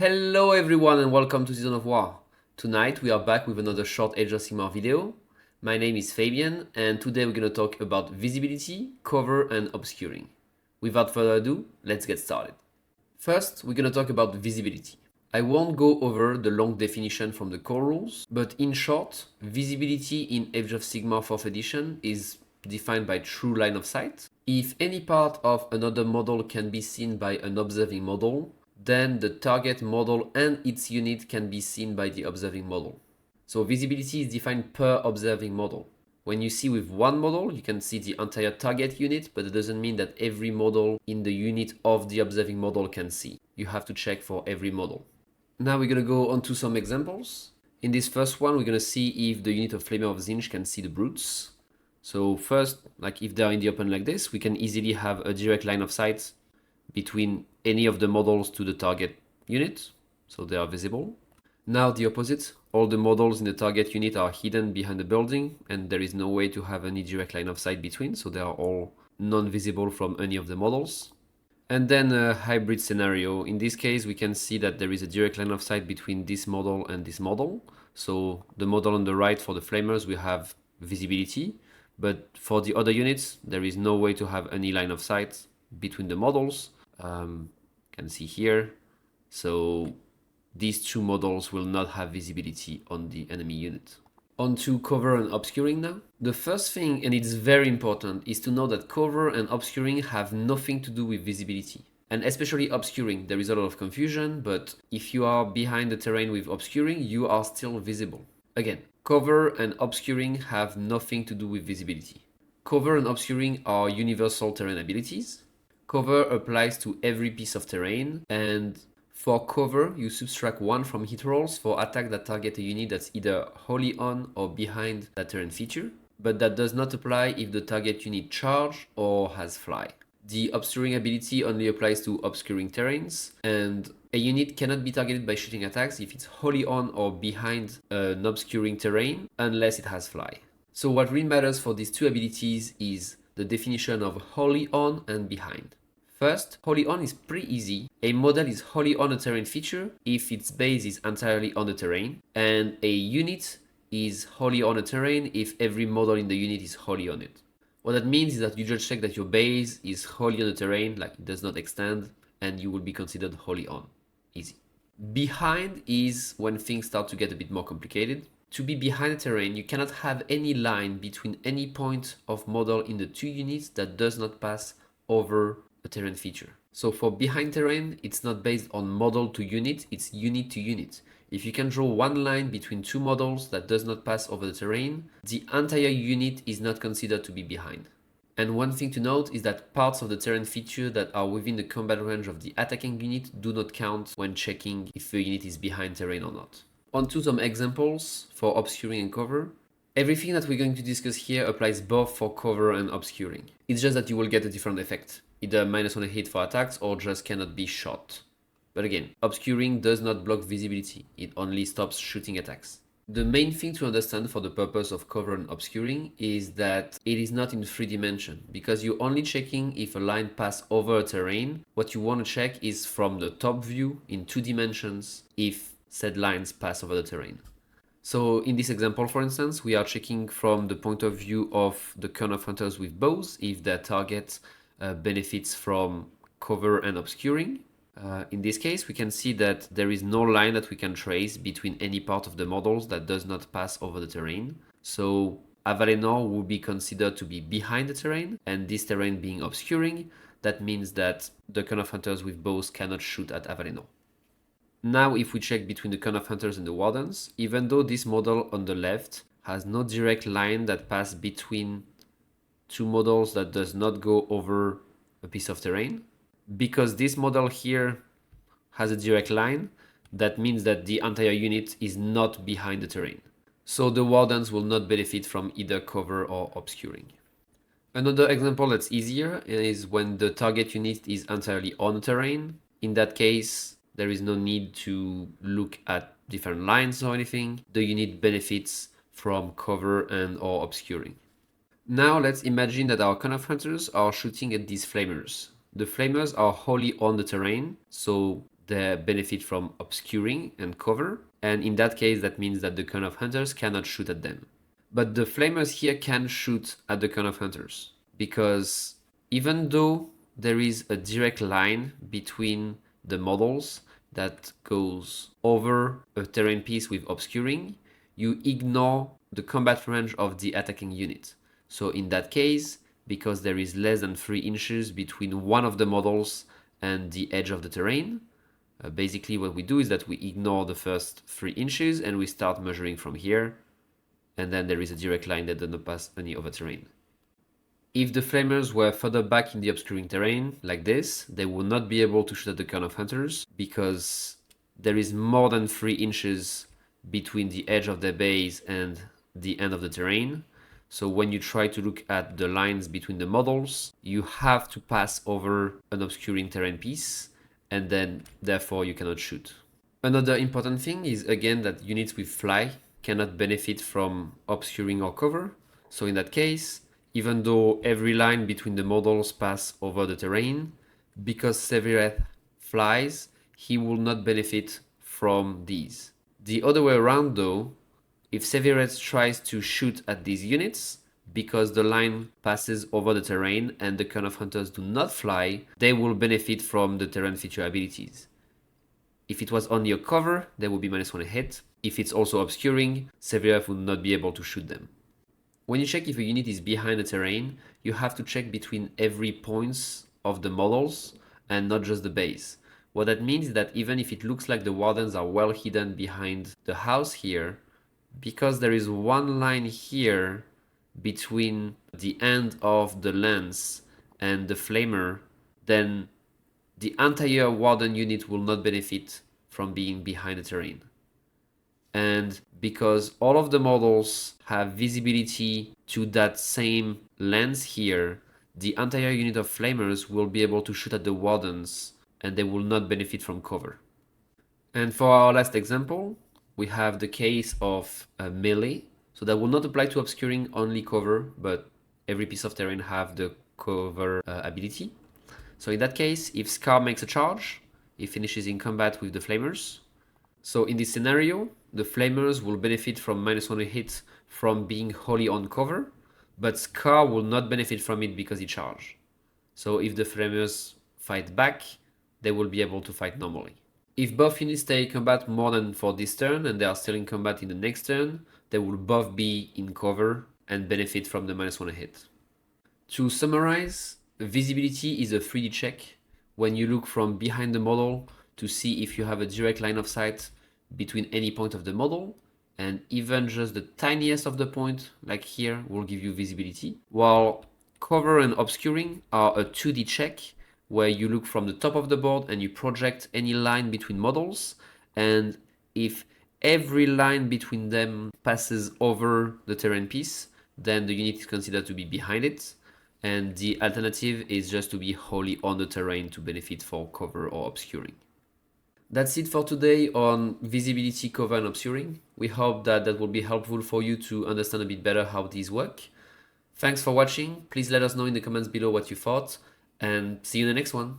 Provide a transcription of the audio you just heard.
Hello everyone and welcome to Season of War. Tonight we are back with another short Age of Sigmar video. My name is Fabian and today we're going to talk about visibility, cover and obscuring. Without further ado, let's get started. First, we're going to talk about visibility. I won't go over the long definition from the core rules, but in short, visibility in Age of Sigmar 4th edition is defined by true line of sight. If any part of another model can be seen by an observing model, then the target model and its unit can be seen by the observing model. So visibility is defined per observing model. When you see with one model, you can see the entire target unit, but it doesn't mean that every model in the unit of the observing model can see. You have to check for every model. Now we're going to go on to some examples. In this first one, we're going to see if the unit of Flamer of Zinj can see the brutes. So first, like if they're in the open like this, we can easily have a direct line of sight between any of the models to the target unit, so they are visible. Now the opposite, all the models in the target unit are hidden behind the building and there is no way to have any direct line of sight between, so they are all non-visible from any of the models. And then a hybrid scenario. In this case, we can see that there is a direct line of sight between this model and this model. So the model on the right for the flamers, we have visibility, but for the other units, there is no way to have any line of sight between the models. Can see here. So these two models will not have visibility on the enemy unit. On to cover and obscuring now. The first thing, and it's very important, is to know that cover and obscuring have nothing to do with visibility. And especially obscuring, there is a lot of confusion, but if you are behind the terrain with obscuring, you are still visible. Again, cover and obscuring have nothing to do with visibility. Cover and obscuring are universal terrain abilities. Cover applies to every piece of terrain, and for cover, you subtract 1 from hit rolls for attack that target a unit that's either wholly on or behind that terrain feature, but that does not apply if the target unit charge or has fly. The obscuring ability only applies to obscuring terrains, and a unit cannot be targeted by shooting attacks if it's wholly on or behind an obscuring terrain unless it has fly. So what really matters for these two abilities is the definition of wholly on and behind. First, wholly on is pretty easy. A model is wholly on a terrain feature if its base is entirely on the terrain, and a unit is wholly on a terrain if every model in the unit is wholly on it. What that means is that you just check that your base is wholly on the terrain, like it does not extend, and you will be considered wholly on. Easy. Behind is when things start to get a bit more complicated. To be behind the terrain, you cannot have any line between any point of model in the two units that does not pass over a terrain feature. So for behind terrain, it's not based on model to unit, it's unit to unit. If you can draw one line between two models that does not pass over the terrain, the entire unit is not considered to be behind. And one thing to note is that parts of the terrain feature that are within the combat range of the attacking unit do not count when checking if the unit is behind terrain or not. On to some examples for obscuring and cover. Everything that we're going to discuss here applies both for cover and obscuring. It's just that you will get a different effect, either -1 hit for attacks or just cannot be shot. But again, obscuring does not block visibility, it only stops shooting attacks. The main thing to understand for the purpose of cover and obscuring is that it is not in 3 dimensions, because you're only checking if a line passes over a terrain. What you want to check is from the top view in 2 dimensions if said lines pass over the terrain. So in this example, for instance, we are checking from the point of view of the Kern of Hunters with bows if their target benefits from cover and obscuring. In this case, we can see that there is no line that we can trace between any part of the models that does not pass over the terrain. So Avalenor will be considered to be behind the terrain, and this terrain being obscuring, that means that the Kern of Hunters with bows cannot shoot at Avalenor. Now if we check between the Kern of Hunters and the Wardens, even though this model on the left has no direct line that passes between two models that does not go over a piece of terrain, because this model here has a direct line, that means that the entire unit is not behind the terrain. So the Wardens will not benefit from either cover or obscuring. Another example that's easier is when the target unit is entirely on the terrain. In that case, there is no need to look at different lines or anything. The unit benefits from cover and or obscuring. Now let's imagine that our Kern of Hunters are shooting at these flamers. The flamers are wholly on the terrain, so they benefit from obscuring and cover. And in that case, that means that the cone of hunters cannot shoot at them. But the flamers here can shoot at the cone of hunters, because even though there is a direct line between the models that goes over a terrain piece with obscuring, you ignore the combat range of the attacking unit. So in that case, because there is less than 3 inches between one of the models and the edge of the terrain, basically what we do is that we ignore the first 3 inches and we start measuring from here, and then there is a direct line that does not pass any other terrain. If the flamers were further back in the obscuring terrain, like this, they would not be able to shoot at the cone of hunters, because there is more than 3 inches between the edge of their base and the end of the terrain. So when you try to look at the lines between the models, you have to pass over an obscuring terrain piece, and then therefore you cannot shoot. Another important thing is again that units with fly cannot benefit from obscuring or cover. So in that case, even though every line between the models pass over the terrain, because Sevireth flies, he will not benefit from these. The other way around though, if Sevireth tries to shoot at these units, because the line passes over the terrain and the cone of hunters do not fly, they will benefit from the terrain feature abilities. If it was only a cover, they would be -1 hit. If it's also obscuring, Sevireth would not be able to shoot them. When you check if a unit is behind the terrain, you have to check between every points of the models and not just the base. What that means is that even if it looks like the wardens are well hidden behind the house here, because there is one line here between the end of the lance and the flamer, then the entire warden unit will not benefit from being behind the terrain. And because all of the models have visibility to that same lens here, the entire unit of flamers will be able to shoot at the wardens and they will not benefit from cover. And for our last example, we have the case of a melee. So that will not apply to obscuring, only cover, but every piece of terrain have the cover ability. So in that case, if Scar makes a charge, he finishes in combat with the flamers. So in this scenario, the flamers will benefit from -1 hit from being wholly on cover, but Scar will not benefit from it because he charged. So if the flamers fight back, they will be able to fight normally. If both units stay in combat more than for this turn and they are still in combat in the next turn, they will both be in cover and benefit from the -1 hit. To summarize, visibility is a 3D check when you look from behind the model to see if you have a direct line of sight between any point of the model, and even just the tiniest of the point, like here, will give you visibility. While cover and obscuring are a 2D check where you look from the top of the board and you project any line between models, and if every line between them passes over the terrain piece, then the unit is considered to be behind it, and the alternative is just to be wholly on the terrain to benefit for cover or obscuring. That's it for today on visibility, cover and obscuring. We hope that will be helpful for you to understand a bit better how these work. Thanks for watching. Please let us know in the comments below what you thought, and see you in the next one.